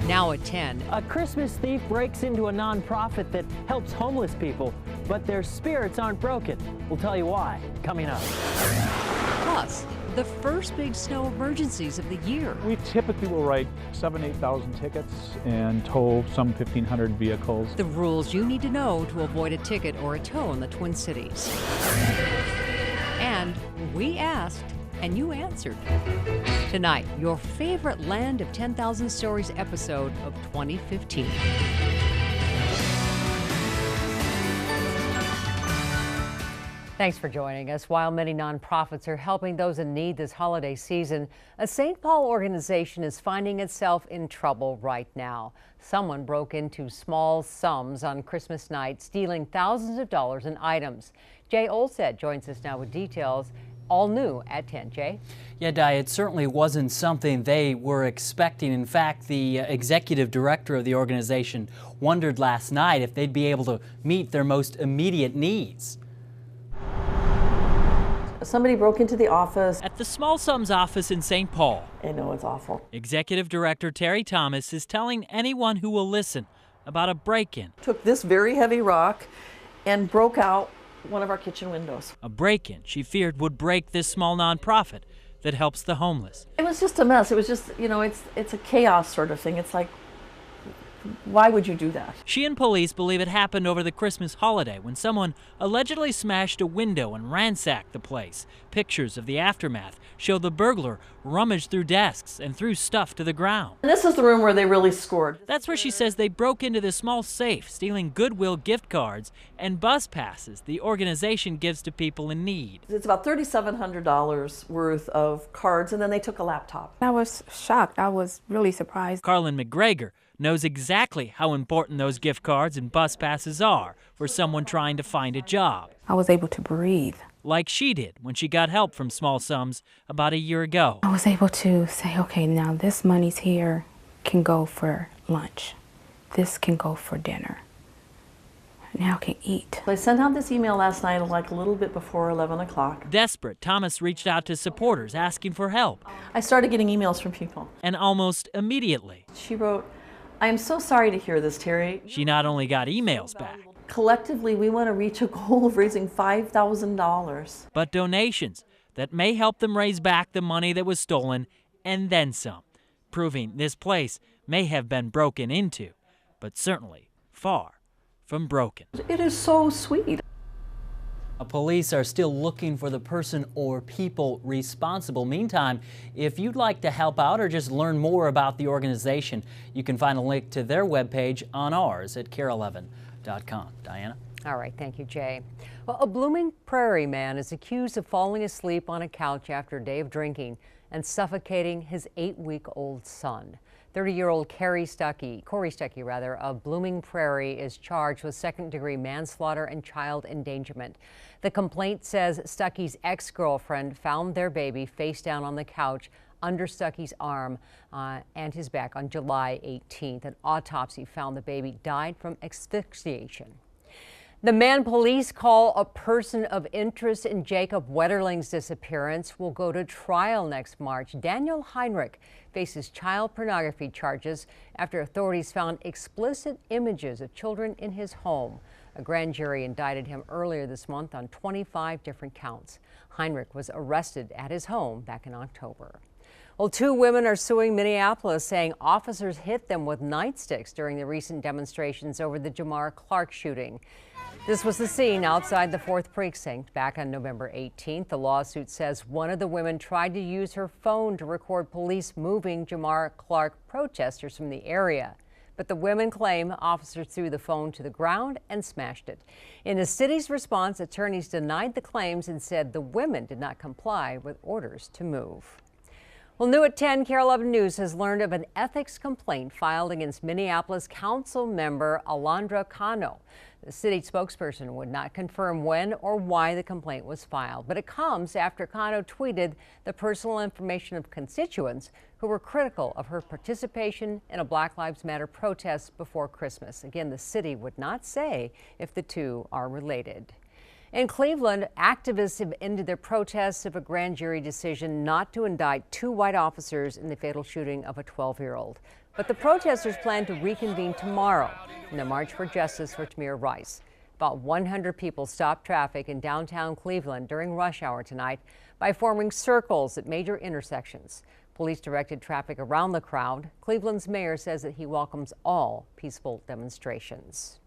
Now at 10. A Christmas thief breaks into a nonprofit that helps homeless people, but their spirits aren't broken. We'll tell you why, coming up. Plus, the first big snow emergencies of the year. We typically will write 7,000 to 8,000 tickets and tow some 1,500 vehicles. The rules you need to know to avoid a ticket or a tow in the Twin Cities. And we asked, and you answered. Tonight, your favorite Land of 10,000 Stories episode of 2015. Thanks for joining us. While many nonprofits are helping those in need this holiday season, a St. Paul organization is finding itself in trouble right now. Someone broke into Small Sums on Christmas night, stealing thousands of dollars in items. Jay Olsted joins us now with details. All new at 10. Jay? Yeah, Di, it certainly wasn't something they were expecting. In fact, the executive director of the organization wondered last night if they'd be able to meet their most immediate needs. Somebody broke into the office. At the Small Sums office in St. Paul. I know, it's awful. Executive Director Terry Thomas is telling anyone who will listen about a break-in. Took this very heavy rock and broke out one of our kitchen windows. A break-in she feared would break this small nonprofit that helps the homeless. It was just a mess. It was just, you know, it's a chaos sort of thing. It's like, why would you do that? She and police believe it happened over the Christmas holiday when someone allegedly smashed a window and ransacked the place. Pictures of the aftermath show the burglar rummaged through desks and threw stuff to the ground. And this is the room where they really scored. That's where she says they broke into the small safe, stealing Goodwill gift cards and bus passes the organization gives to people in need. It's about $3,700 worth of cards, and then they took a laptop. I was shocked. I was really surprised. Carlin McGregor knows exactly how important those gift cards and bus passes are for someone trying to find a job. I was able to breathe. Like she did when she got help from Small Sums about a year ago. I was able to say, okay, now this money's here can go for lunch. This can go for dinner. Now I can eat. I sent out this email last night like a little bit before 11 o'clock. Desperate, Thomas reached out to supporters asking for help. I started getting emails from people. And almost immediately. She wrote, I am so sorry to hear this, Terry. She not only got emails back. Collectively, we want to reach a goal of raising $5,000. But donations that may help them raise back the money that was stolen and then some, proving this place may have been broken into, but certainly far from broken. It is so sweet. Police are still looking for the person or people responsible. Meantime, if you'd like to help out or just learn more about the organization, you can find a link to their webpage on ours at KARE11.com. Diana? All right, thank you, Jay. Well, a Blooming Prairie man is accused of falling asleep on a couch after a day of drinking and suffocating his 8-week-old son. 30-year-old Corey Stuckey of Blooming Prairie is charged with second-degree manslaughter and child endangerment. The complaint says Stuckey's ex-girlfriend found their baby face down on the couch under Stuckey's arm and his back on July 18th. An autopsy found the baby died from asphyxiation. The man police call a person of interest in Jacob Wetterling's disappearance will go to trial next March. Daniel Heinrich faces child pornography charges after authorities found explicit images of children in his home. A grand jury indicted him earlier this month on 25 different counts. Heinrich was arrested at his home back in October. Well, 2 women are suing Minneapolis, saying officers hit them with nightsticks during the recent demonstrations over the Jamar Clark shooting. This was the scene outside the 4th Precinct back on November 18th. The lawsuit says one of the women tried to use her phone to record police moving Jamar Clark protesters from the area. But the women claim officers threw the phone to the ground and smashed it. In the city's response, attorneys denied the claims and said the women did not comply with orders to move. Well, new at 10, KARE 11 News has learned of an ethics complaint filed against Minneapolis Council member Alondra Cano. The city spokesperson would not confirm when or why the complaint was filed, but it comes after Cano tweeted the personal information of constituents who were critical of her participation in a Black Lives Matter protest before Christmas. Again, the city would not say if the two are related. In Cleveland, activists have ended their protests of a grand jury decision not to indict 2 white officers in the fatal shooting of a 12-year-old. But the protesters plan to reconvene tomorrow in the March for Justice for Tamir Rice. About 100 people stopped traffic in downtown Cleveland during rush hour tonight by forming circles at major intersections. Police directed traffic around the crowd. Cleveland's mayor says that he welcomes all peaceful demonstrations.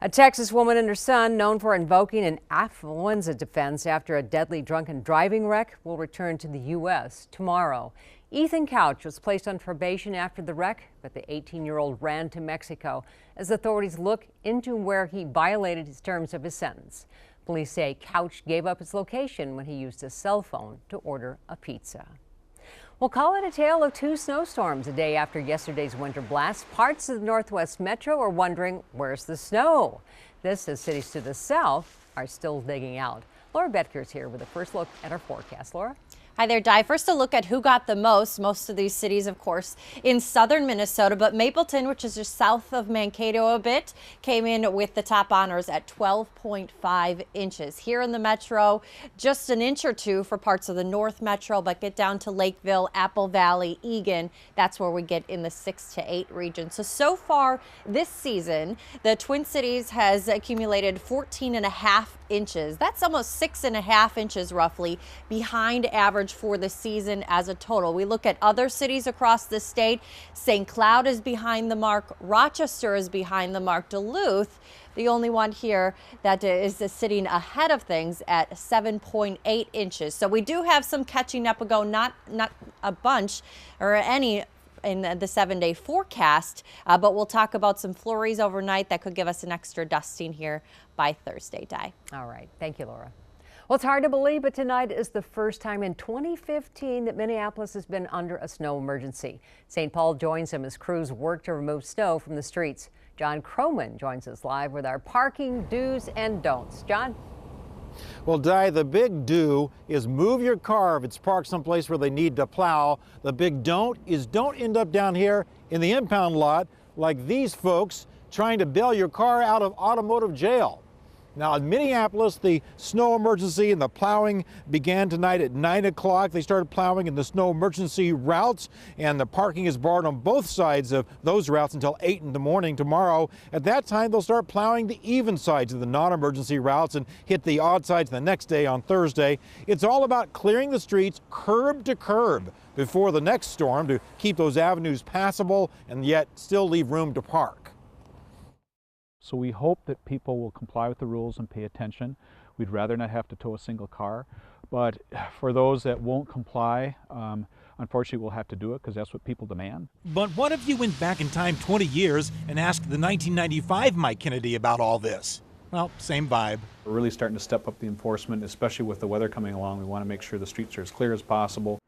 A Texas woman and her son, known for invoking an affluenza defense after a deadly drunken driving wreck, will return to the U.S. tomorrow. Ethan Couch was placed on probation after the wreck, but the 18-year-old ran to Mexico as authorities look into where he violated his terms of his sentence. Police say Couch gave up his location when he used his cell phone to order a pizza. We'll call it a tale of 2 snowstorms a day after yesterday's winter blast. Parts of the Northwest Metro are wondering, where's the snow? This as cities to the south are still digging out. Laura Betker's here with a first look at our forecast. Laura? Hi there, Di. First, a look at who got the most. Most of these cities, of course, in southern Minnesota, but Mapleton, which is just south of Mankato a bit, came in with the top honors at 12.5 inches. Here in the metro, just an inch or 2 for parts of the North Metro, but get down to Lakeville, Apple Valley, Eagan. That's where we get in the 6 to 8 region. So far this season, the Twin Cities has accumulated 14.5 inches. That's almost 6.5 inches roughly behind average for the season as a total. We look at other cities across the state. St. Cloud is behind the mark. Rochester is behind the mark. Duluth, the only one here that is sitting ahead of things at 7.8 inches. So we do have some catching up to go, not a bunch or any in the 7-day forecast, but we'll talk about some flurries overnight that could give us an extra dusting here by Thursday, Di. All right. Thank you, Laura. Well, it's hard to believe, but tonight is the first time in 2015 that Minneapolis has been under a snow emergency. St. Paul joins him as crews work to remove snow from the streets. John Croman joins us live with our parking do's and don'ts. John? Well, Di, the big do is move your car if it's parked someplace where they need to plow. The big don't is don't end up down here in the impound lot like these folks trying to bail your car out of automotive jail. Now in Minneapolis, the snow emergency and the plowing began tonight at 9 o'clock. They started plowing in the snow emergency routes, and the parking is barred on both sides of those routes until 8 in the morning tomorrow. At that time, they'll start plowing the even sides of the non-emergency routes and hit the odd sides the next day on Thursday. It's all about clearing the streets curb to curb before the next storm to keep those avenues passable and yet still leave room to park. So we hope that people will comply with the rules and pay attention. We'd rather not have to tow a single car, but for those that won't comply, unfortunately we'll have to do it because that's what people demand. But what if you went back in time 20 years and asked the 1995 Mike Kennedy about all this? Well, same vibe. We're really starting to step up the enforcement, especially with the weather coming along. We want to make sure the streets are as clear as possible.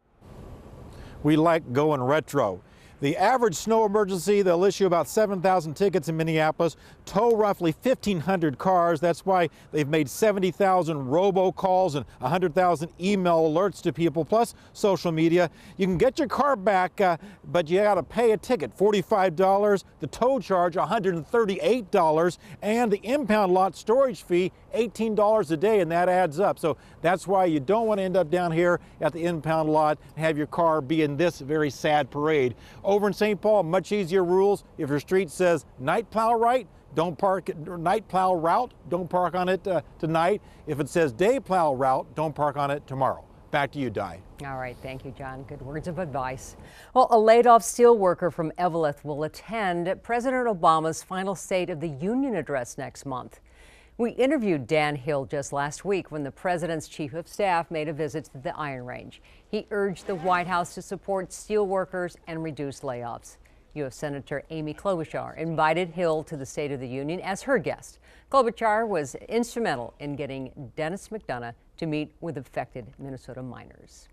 We like going retro. The average snow emergency, they'll issue about 7,000 tickets in Minneapolis, tow roughly 1,500 cars. That's why they've made 70,000 robocalls and 100,000 email alerts to people, plus social media. You can get your car back, but you got to pay a ticket, $45, the tow charge, $138, and the impound lot storage fee, $18 a day, and that adds up. So that's why you don't want to end up down here at the impound lot and have your car be in this very sad parade. Over in St. Paul, much easier rules. If your street says night plow right, don't park at night plow route, don't park on it tonight. If it says day plow route, don't park on it tomorrow. Back to you, Di. All right. Thank you, John. Good words of advice. Well, a laid-off steelworker from Eveleth will attend President Obama's final State of the Union address next month. We interviewed Dan Hill just last week when the president's chief of staff made a visit to the Iron Range. He urged the White House to support steelworkers and reduce layoffs. U.S. Senator Amy Klobuchar invited Hill to the State of the Union as her guest. Klobuchar was instrumental in getting Dennis McDonough to meet with affected Minnesota miners.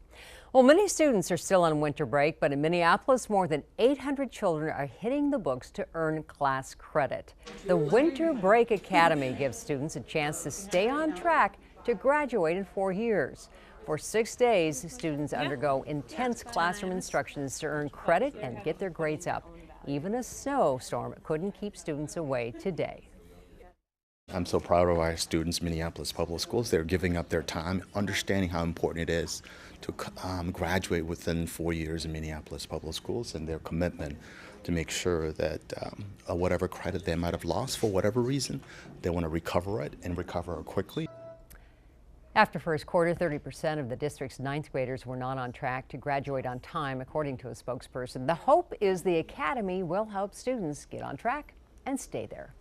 Well, many students are still on winter break, but in Minneapolis, more than 800 children are hitting the books to earn class credit. The Winter Break Academy gives students a chance to stay on track to graduate in 4 years. For 6 days, students undergo intense classroom instructions to earn credit and get their grades up. Even a snowstorm couldn't keep students away today. I'm so proud of our students, Minneapolis Public Schools. They're giving up their time, understanding how important it is to graduate within 4 years in Minneapolis Public Schools, and their commitment to make sure that whatever credit they might have lost for whatever reason, they want to recover it and recover it quickly. After first quarter, 30% of the district's ninth graders were not on track to graduate on time, according to a spokesperson. The hope is the academy will help students get on track and stay there.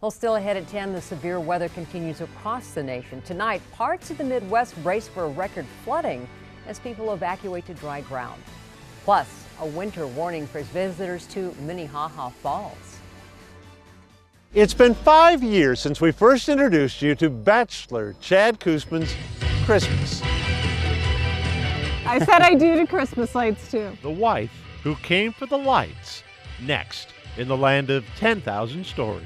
Well, still ahead at 10, the severe weather continues across the nation. Tonight, parts of the Midwest brace for record flooding as people evacuate to dry ground. Plus, a winter warning for visitors to Minnehaha Falls. It's been 5 years since we first introduced you to Bachelor Chad Koosman's Christmas. I said I do to Christmas lights too. The wife who came for the lights. Next, in the land of 10,000 stories.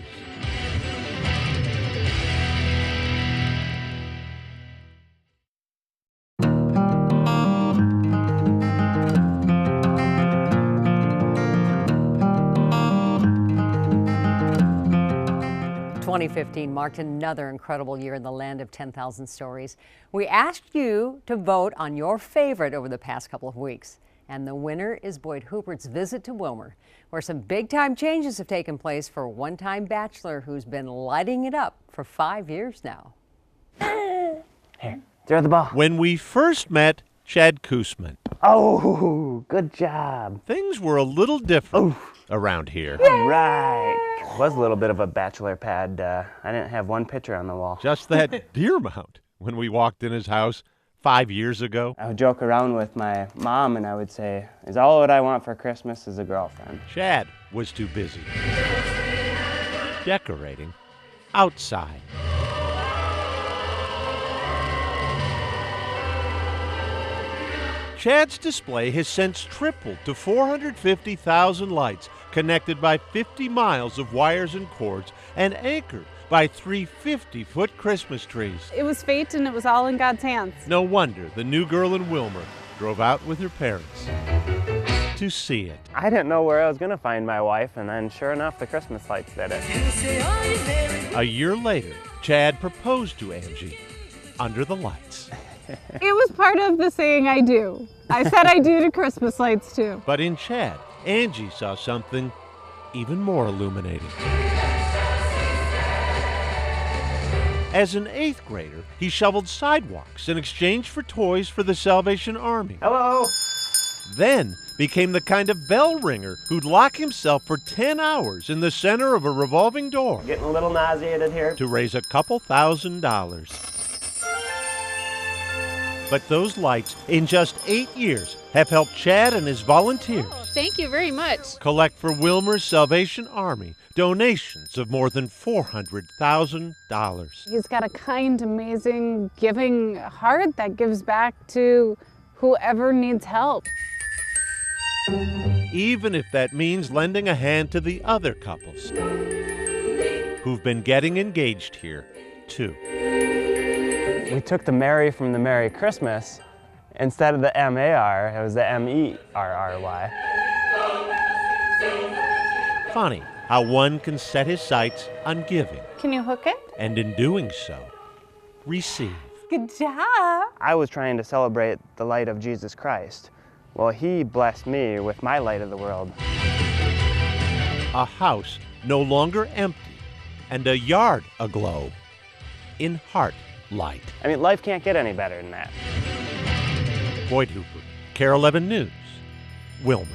Twenty 2015 marked another incredible year in the land of 10,000 stories. We asked you to vote on your favorite over the past couple of weeks. And the winner is Boyd Hoopert's visit to Willmar, where some big-time changes have taken place for a one-time bachelor who's been lighting it up for 5 years now. Here, throw the ball. When we first met Chad Koosman, Oh, good job. things were a little different around here. Right. Was a little bit of a bachelor pad. I didn't have one picture on the wall. Just that deer mount when we walked in his house 5 years ago. I would joke around with my mom and I would say, is all what I want for Christmas is a girlfriend. Chad was too busy decorating outside. Chad's display has since tripled to 450,000 lights, connected by 50 miles of wires and cords, and anchored by 3 50-foot Christmas trees. It was fate and it was all in God's hands. No wonder the new girl in Willmar drove out with her parents to see it. I didn't know where I was going to find my wife, and then sure enough, the Christmas lights did it. A year later, Chad proposed to Angie under the lights. It was part of the saying I do. I said I do to Christmas lights too. But in Chad, Angie saw something even more illuminating. As an 8th grader, he shoveled sidewalks in exchange for toys for the Salvation Army. Hello. Then became the kind of bell ringer who'd lock himself for 10 hours in the center of a revolving door Getting a little nauseated here. to raise a couple $1,000s. But those lights, in just 8 years, have helped Chad and his volunteers Thank you very much. collect for Willmar's Salvation Army donations of more than $400,000. He's got a kind, amazing, giving heart that gives back to whoever needs help. Even if that means lending a hand to the other couples who've been getting engaged here, too. We took the Merry from the Merry Christmas. Instead of the M-A-R, it was the M-E-R-R-Y. Funny how one can set his sights on giving, Can you hook it? and in doing so, receive. Good job. I was trying to celebrate the light of Jesus Christ. Well, he blessed me with my light of the world. A house no longer empty, and a yard aglow in heart light. I mean, life can't get any better than that. Boyd Hooper, KARE 11 News, Willmar.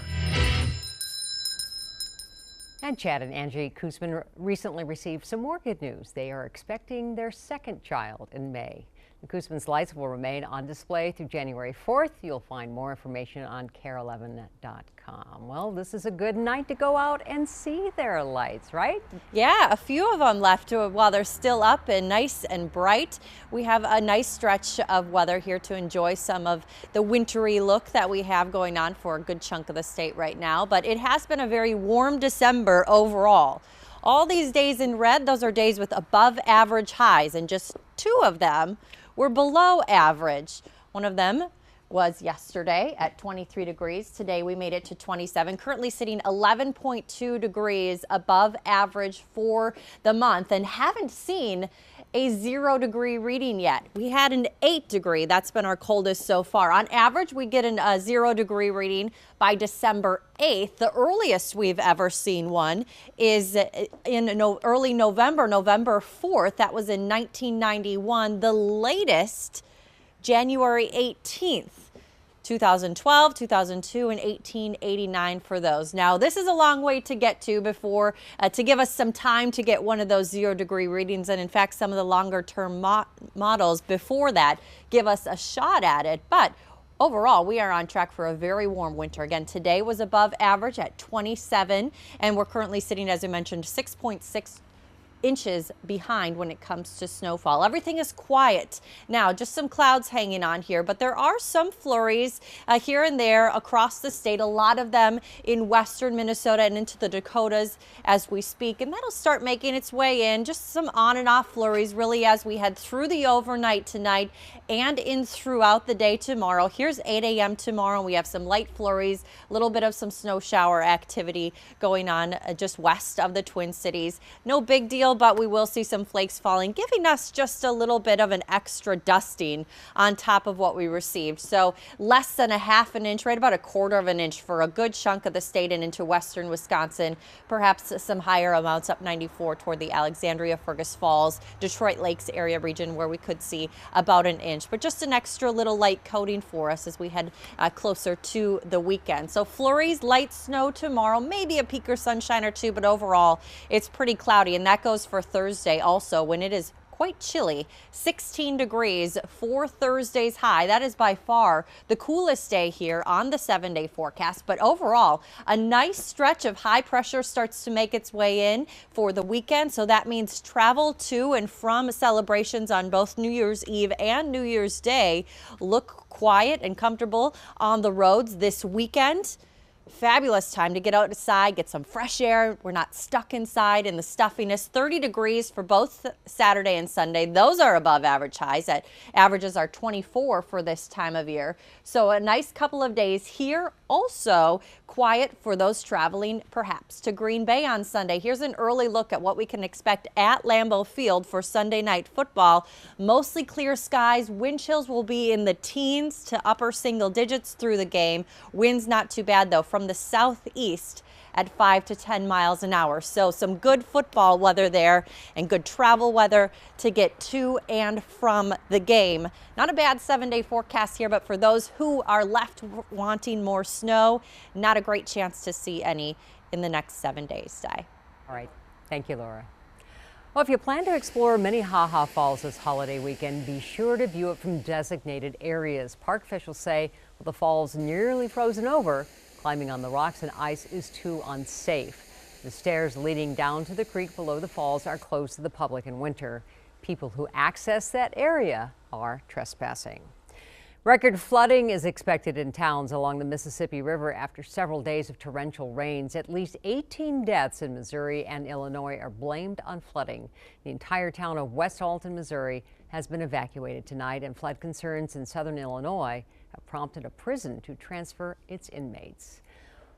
And Chad and Angie Koosman recently received some more good news. They are expecting their second child in May. The Koosman's lights will remain on display through January 4th. You'll find more information on KARE11.com. Well, this is a good night to go out and see their lights, right? Yeah, a few of them left while they're still up and nice and bright. We have a nice stretch of weather here to enjoy some of the wintry look that we have going on for a good chunk of the state right now. But it has been a very warm December overall. All these days in red, those are days with above average highs, and just 2 of them were below average. One of them was yesterday at 23 degrees. Today we made it to 27, currently sitting 11.2 degrees above average for the month, and haven't seen a 0-degree reading yet. We had an 8-degree. That's been our coldest so far. On average, we get a 0-degree reading by December 8th. The earliest we've ever seen one is in early November, November 4th. That was in 1991. The latest, January 18th. 2012, 2002, and 1889 for those. Now, this is a long way to get to before, to give us some time to get one of those 0-degree readings. And in fact, some of the longer term models before that give us a shot at it. But overall, we are on track for a very warm winter. Again, today was above average at 27, and we're currently sitting, as I mentioned, 6.6 inches behind when it comes to snowfall. Everything is quiet now, just some clouds hanging on here, but there are some flurries here and there across the state, a lot of them in western Minnesota and into the Dakotas as we speak, and that'll start making its way in. Just some on and off flurries really as we head through the overnight tonight and in throughout the day tomorrow. Here's 8 a.m. tomorrow. We have some light flurries, a little bit of some snow shower activity going on just west of the Twin Cities. No big deal, but we will see some flakes falling, giving us just a little bit of an extra dusting on top of what we received. So less than a half an inch, right about a quarter of an inch for a good chunk of the state and into western Wisconsin. Perhaps some higher amounts up 94 toward the Alexandria, Fergus Falls, Detroit Lakes area region where we could see about an inch. But just an extra little light coating for us as we head closer to the weekend. So flurries, light snow tomorrow, maybe a peak or sunshine or two, but overall it's pretty cloudy, and that goes for Thursday also, when it is quite chilly. 16 degrees for Thursday's high. That is by far the coolest day here on the 7-day forecast. But overall, a nice stretch of high pressure starts to make its way in for the weekend. So that means travel to and from celebrations on both New Year's Eve and New Year's Day look quiet and comfortable on the roads this weekend. Fabulous time to get outside, get some fresh air. We're not stuck inside in the stuffiness. 30 degrees for both Saturday and Sunday. Those are above average highs. That averages are 24 for this time of year. So a nice couple of days here. Also quiet for those traveling perhaps to Green Bay on Sunday. Here's an early look at what we can expect at Lambeau Field for Sunday night football. Mostly clear skies. Wind chills will be in the teens to upper single digits through the game. Winds not too bad though, from the southeast at 5 to 10 miles an hour. So some good football weather there and good travel weather to get to and from the game. Not a bad 7-day forecast here, but for those who are left wanting more snow, not a great chance to see any in the next 7 days, Di. All right. Thank you, Laura. Well, if you plan to explore Minnehaha Falls this holiday weekend, be sure to view it from designated areas. Park officials say with the falls nearly frozen over, climbing on the rocks and ice is too unsafe. The stairs leading down to the creek below the falls are closed to the public in winter. People who access that area are trespassing. Record flooding is expected in towns along the Mississippi River after several days of torrential rains. At least 18 deaths in Missouri and Illinois are blamed on flooding. The entire town of West Alton, Missouri has been evacuated tonight, and flood concerns in southern Illinois have prompted a prison to transfer its inmates.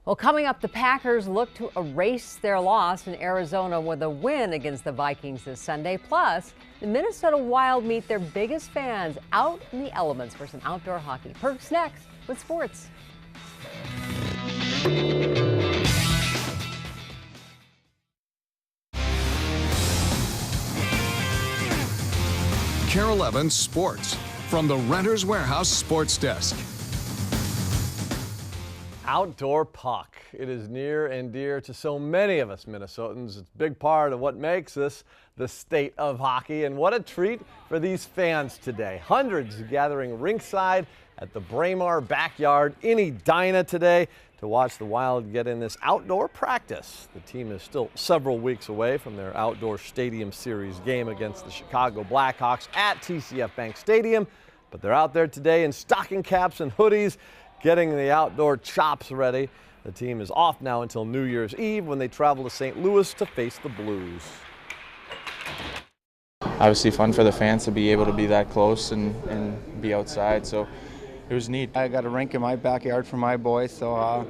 Well, coming up, the Packers look to erase their loss in Arizona with a win against the Vikings this Sunday. Plus, the Minnesota Wild meet their biggest fans out in the elements for some outdoor hockey. Perks next with sports. KARE 11 Sports from the Renters Warehouse Sports Desk. Outdoor puck. It is near and dear to so many of us Minnesotans. It's a big part of what makes this the state of hockey, and what a treat for these fans today. Hundreds gathering rinkside at the Braemar backyard in Edina today to watch the Wild get in this outdoor practice. The team is still several weeks away from their outdoor Stadium Series game against the Chicago Blackhawks at TCF Bank Stadium, but they're out there today in stocking caps and hoodies, getting the outdoor chops ready. The team is off now until New Year's Eve when they travel to St. Louis to face the Blues. Obviously fun for the fans to be able to be that close and be outside. So it was neat. I got a rink in my backyard for my boys, so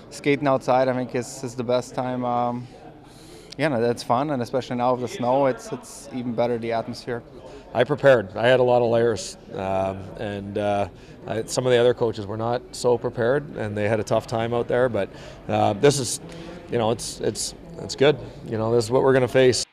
skating outside I think is the best time. Yeah, no, that's fun, and especially now with the snow, it's even better, the atmosphere. I prepared. I had a lot of layers, and some of the other coaches were not so prepared, and they had a tough time out there. But this is, you know, it's good. You know, this is what we're going to face.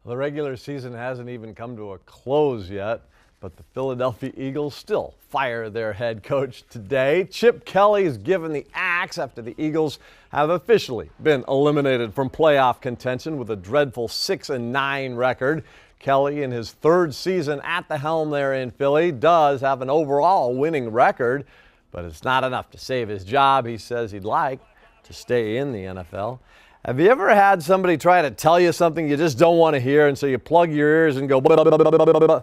The regular season hasn't even come to a close yet, but the Philadelphia Eagles still fire their head coach today. Chip Kelly is given the axe after the Eagles have officially been eliminated from playoff contention with a dreadful 6-9 record. Kelly, in his third season at the helm there in Philly, does have an overall winning record, but it's not enough to save his job. He says he'd like to stay in the NFL. Have you ever had somebody try to tell you something you just don't want to hear, and so you plug your ears and go blah, blah, blah, blah, blah, blah, blah?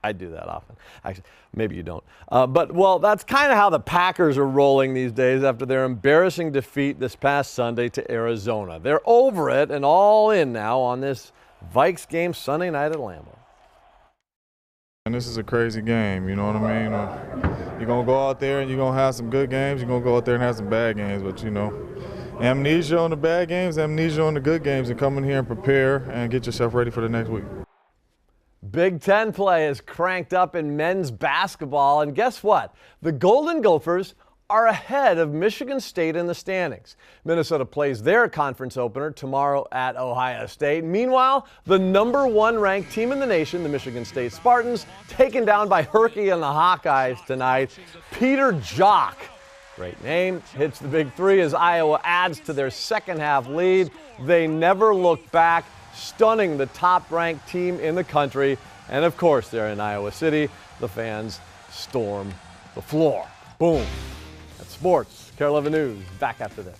I do that often. Actually, maybe you don't. Well, that's kind of how the Packers are rolling these days after their embarrassing defeat this past Sunday to Arizona. They're over it and all in now on this Vikes game Sunday night at Lambeau. And this is a crazy game, you know what I mean? You're going to go out there and you're going to have some good games. You're going to go out there and have some bad games. But, you know, amnesia on the bad games, amnesia on the good games, and come in here and prepare and get yourself ready for the next week. Big Ten play is cranked up in men's basketball, and guess what? The Golden Gophers are ahead of Michigan State in the standings. Minnesota plays their conference opener tomorrow at Ohio State. Meanwhile, the #1 ranked team in the nation, the Michigan State Spartans, taken down by Herky and the Hawkeyes tonight. Peter Jock, great name, hits the big three as Iowa adds to their second half lead. They never look back, stunning the top-ranked team in the country. And of course, they're in Iowa City. The fans storm the floor. Boom. That's sports. KARE 11 News, back after this.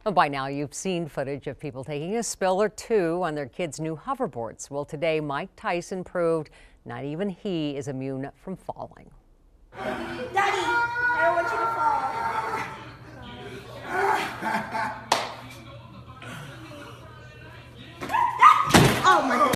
Well, by now, you've seen footage of people taking a spill or two on their kids' new hoverboards. Well, today, Mike Tyson proved not even he is immune from falling. Daddy, I don't want you to fall. Oh my God.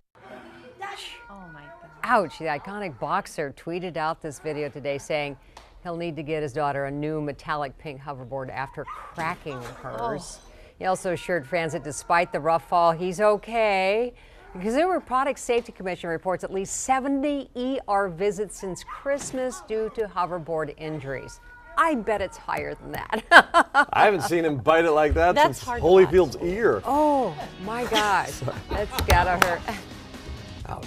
Oh my God. Ouch. The iconic boxer tweeted out this video today saying he'll need to get his daughter a new metallic pink hoverboard after cracking hers. He also assured fans that despite the rough fall, he's okay. The Consumer Product Safety Commission reports at least 70 ER visits since Christmas due to hoverboard injuries. I bet it's higher than that. I haven't seen him bite it like that That's since hard to Holyfield's ear. Oh my gosh, that's gotta hurt. Ouch.